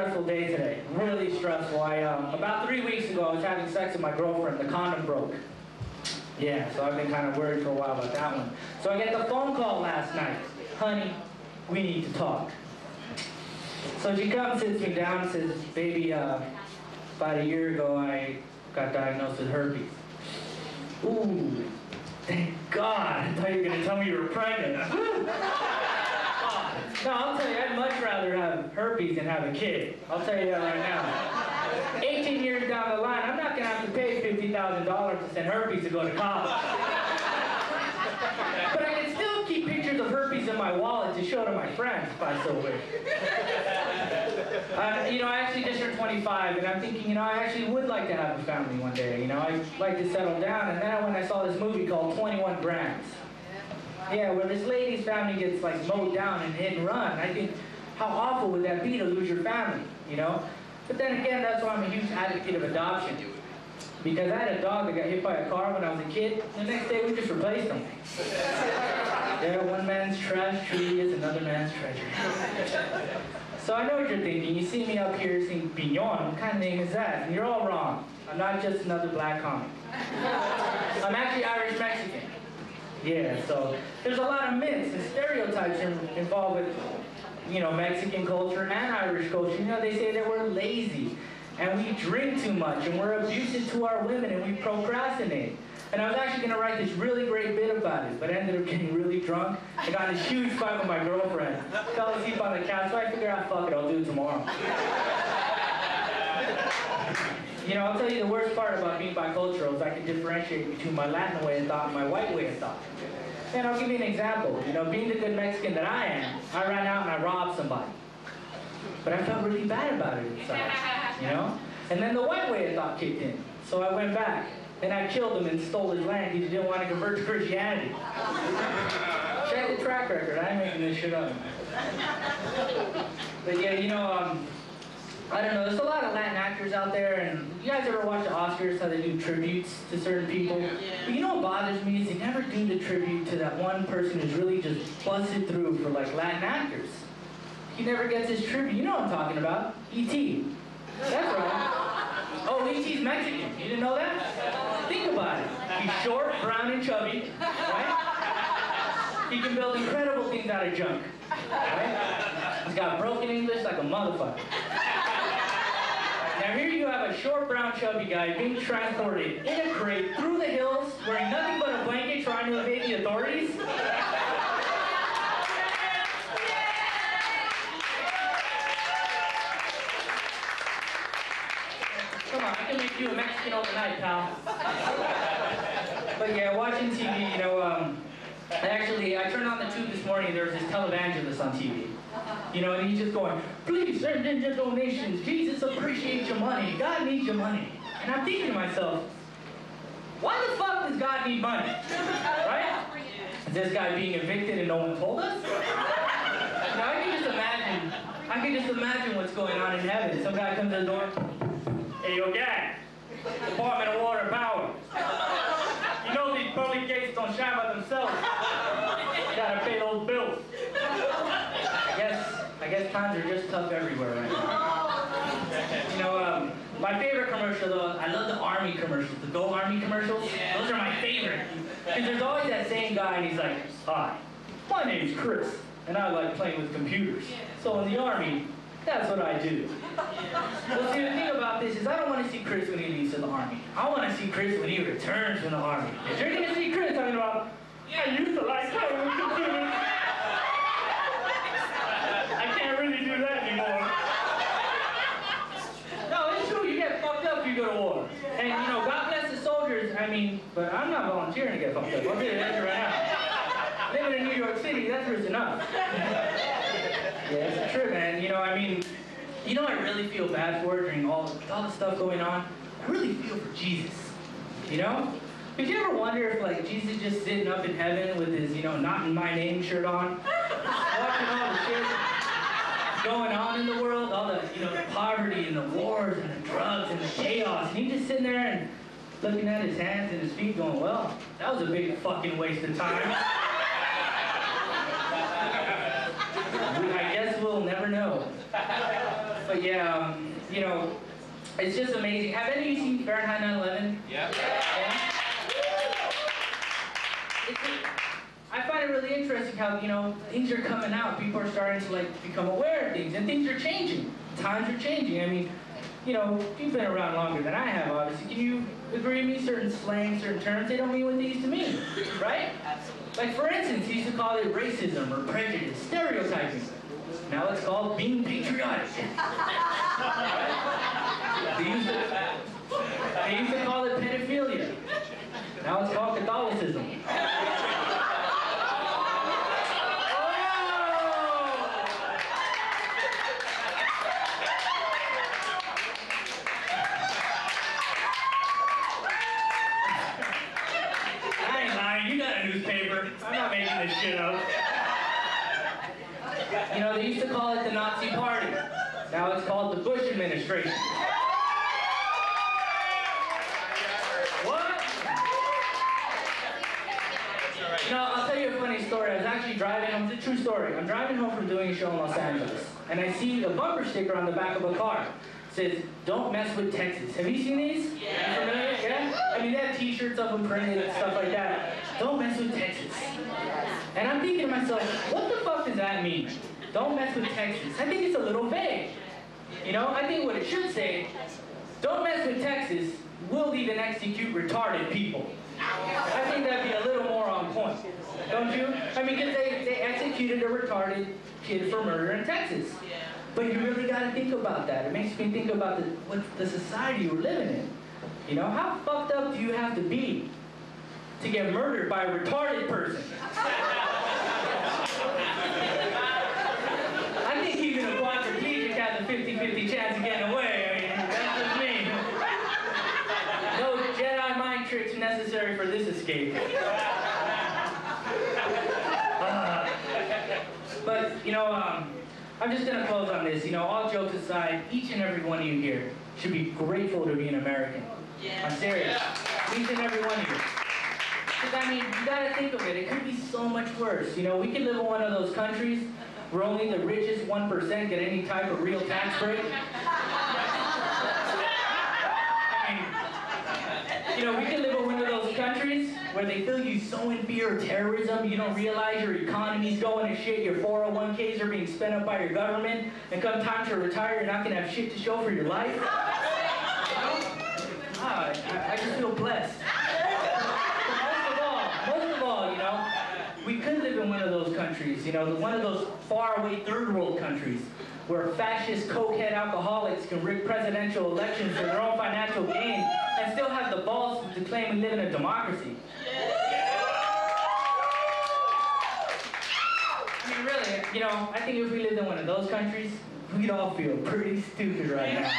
stressful day today. Really stressful. About 3 weeks ago, I was having sex with my girlfriend. The condom broke. Yeah, so I've been kind of worried for a while about that one. So I get the phone call last night. Honey, we need to talk. So she comes, sits me down, and says, baby, about a year ago, I got diagnosed with herpes. Ooh, thank God. I thought you were going to tell me you were pregnant. No, I'll tell you, I'd much rather have herpes than have a kid. I'll tell you that right now. 18 years down the line, I'm not going to have to pay $50,000 to send herpes to go to college. But I can still keep pictures of herpes in my wallet to show to my friends if I so wish. I actually just turned 25, and I'm thinking, I actually would like to have a family one day. I'd like to settle down. And then when I saw this movie called 21 Grams, yeah, where this lady's family gets like mowed down and hit and run, I think, how awful would that be to lose your family, But then again, that's why I'm a huge advocate of adoption. Because I had a dog that got hit by a car when I was a kid. The next day, we just replaced him. Yeah, one man's trash tree is another man's treasure. So I know what you're thinking. You see me up here saying Piñon. What kind of name is that? And you're all wrong. I'm not just another black comic. I'm actually Irish-Mexican. Yeah, so there's a lot of myths and stereotypes involved with, Mexican culture and Irish culture. They say that we're lazy and we drink too much and we're abusive to our women and we procrastinate. And I was actually going to write this really great bit about it, but I ended up getting really drunk. I got in a huge fight with my girlfriend. Fell asleep on the couch, so I figured out, fuck it, I'll do it tomorrow. I'll tell you the worst part about being bicultural is I can differentiate between my Latin way of thought and my white way of thought. And I'll give you an example. Being the good Mexican that I am, I ran out and I robbed somebody. But I felt really bad about it inside, And then the white way of thought kicked in. So I went back and I killed him and stole his land. He didn't want to convert to Christianity. Check the track record. I ain't making this shit up. But yeah, I don't know, there's a lot of Latin actors out there, and you guys ever watch the Oscars, how they do tributes to certain people? But what bothers me is they never do the tribute to that one person who's really just busted through for like Latin actors. He never gets his tribute. You know what I'm talking about. E.T. That's right. Oh, E.T.'s Mexican. You didn't know that? Think about it. He's short, brown, and chubby, right? He can build incredible things out of junk, right? He's got broken English like a motherfucker. Now here you have a short, brown, chubby guy being transported in a crate through the hills, wearing nothing but a blanket, trying to evade the authorities. Come on, I can make you a Mexican overnight, pal. But yeah, watching TV, I turned on the tube this morning, there was this televangelist on TV. And he's just going, please send in your donations. Jesus appreciates your money. God needs your money. And I'm thinking to myself, why the fuck does God need money? Right? Is this guy being evicted and no one told us? Now I can just imagine what's going on in heaven. Some guy comes to the door, hey, yo, gang, Department of Water and Power. These pearly gates don't shine by themselves. You gotta pay those bills. I guess times are just tough everywhere right now. My favorite commercial though, I love the Army commercials, the Go Army commercials. Yeah. Those are my favorite. Because there's always that same guy and he's like, hi, my name's Chris, and I like playing with computers. So in the Army, that's what I do. Well, see, the thing about this is I don't want to see Chris when he leaves the Army. I want to see Chris when he returns from the Army. If you're going to see Chris talking about, I used to like playing with computers. I can't really do that anymore. No, it's true. You get fucked up if you go to war. And, God bless the soldiers. But I'm not volunteering to get fucked up. I'll tell you that right now. Living in New York City, that's risk enough. Yeah, it's a trip, man. I really feel bad for during all the stuff going on. I really feel for Jesus, Did you ever wonder if, Jesus just sitting up in heaven with his, not in my name shirt on, watching all the shit going on in the world, all the, the poverty and the wars and the drugs and the chaos, and he's just sitting there and looking at his hands and his feet going, well, that was a big fucking waste of time. I guess we'll never know. But But yeah, you know, it's just amazing. Have any of you seen Fahrenheit 9/11? Yeah. I find it really interesting how, you know, things are coming out. People are starting to, like, become aware of things, and things are changing. Times are changing. I mean, you know, you've been around longer than I have, obviously. Can you agree with me? Certain slang, certain terms, they don't mean what they used to mean, right? Like, for instance, you used to call it racism or prejudice, stereotyping. Now it's called being patriotic. They used to call it pedophilia. Now it's called Catholicism. I'm not making this shit up. You know, they used to call it the Nazi Party. Now it's called the Bush administration. What? You know, I'll tell you a funny story. I was actually driving home. It's a true story. I'm driving home from doing a show in Los Angeles, and I see a bumper sticker on the back of a car. It says, "Don't mess with Texas." Have you seen these? Yeah. Familiar? Yeah? I mean, they have t-shirts of them printed and stuff like that. Don't mess with Texas. And I'm thinking to myself, what the fuck does that mean? Don't mess with Texas. I think it's a little vague. You know, I think what it should say, don't mess with Texas, we'll even execute retarded people. I think that'd be a little more on point. Don't you? I mean, because they executed a retarded kid for murder in Texas. But you really got to think about that. It makes me think about what the society we're living in. You know, how fucked up do you have to be to get murdered by a retarded person? I think even a quadriplegic has a 50-50 chance of getting away. I mean, that's just me. No Jedi mind tricks necessary for this escape. But, you know, I'm just going to close on this. You know, all jokes aside, each and every one of you here should be grateful to be an American. Yeah. I'm serious. Each and every one of you. Because, I mean, you got to think of it. It could be so much worse. You know, we could live in one of those countries where only the richest 1% get any type of real tax break. I mean, you know, we could live in one of those countries where they fill you so in fear of terrorism, you don't realize your economy's going to shit, your 401ks are being spent up by your government, and come time to retire, you're not going to have shit to show for your life. I just feel blessed. Most of all, you know, we could live in one of those countries, you know, one of those faraway third world countries where fascist cokehead alcoholics can rig presidential elections for their own financial gain and still have the balls to claim we live in a democracy. I mean, really, you know, I think if we lived in one of those countries, we'd all feel pretty stupid right now.